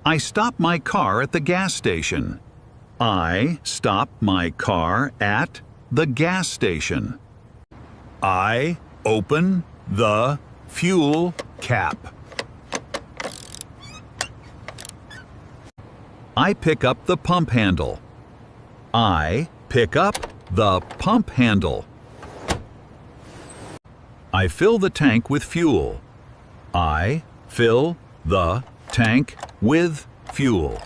I stop my car at the gas station. I stop my car at the gas station. I open the fuel cap. I pick up the pump handle. I pick up the pump handle. I fill the tank with fuel. I fill the tank with fuel.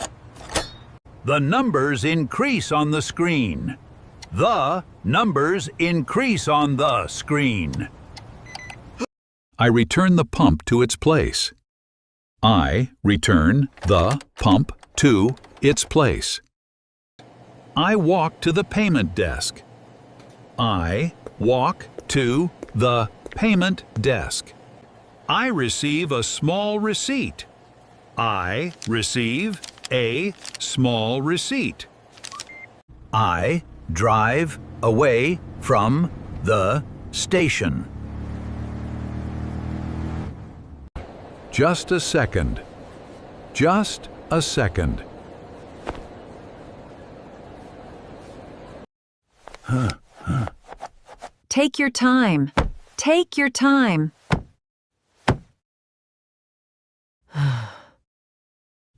The numbers increase on the screen. The numbers increase on the screen. I return the pump to its place. I return the pump to its place. I walk to the payment desk. I walk to the payment desk. I receive a small receipt. I receive a small receipt. I drive away from the station. Just a second. Just a second. Take your time. Take your time.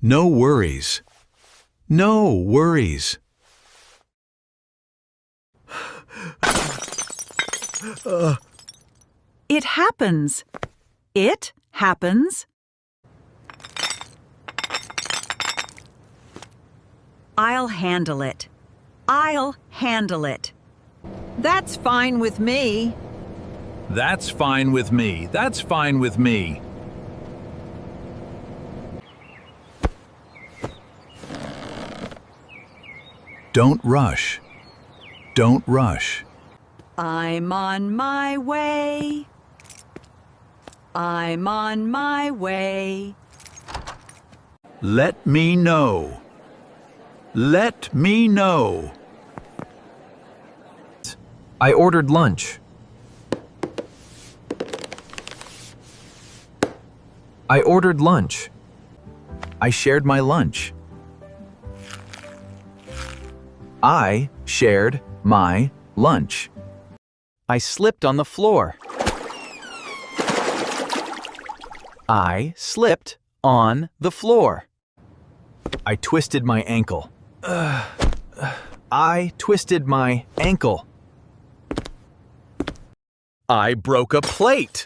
No worries. No worries. It happens. It happens. I'll handle it. I'll handle it. That's fine with me. That's fine with me. That's fine with me. Don't rush. Don't rush. I'm on my way. I'm on my way. Let me know. Let me know. I ordered lunch. I ordered lunch. I shared my lunch. I shared my lunch. I slipped on the floor. I slipped on the floor. I twisted my ankle. I twisted my ankle. I broke a plate.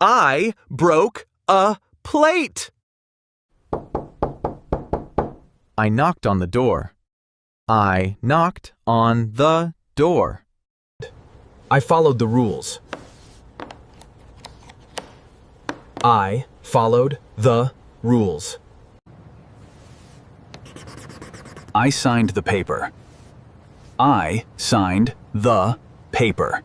I broke a plate. I knocked on the door. I knocked on the door. I followed the rules. I followed the rules. I signed the paper. I signed the paper.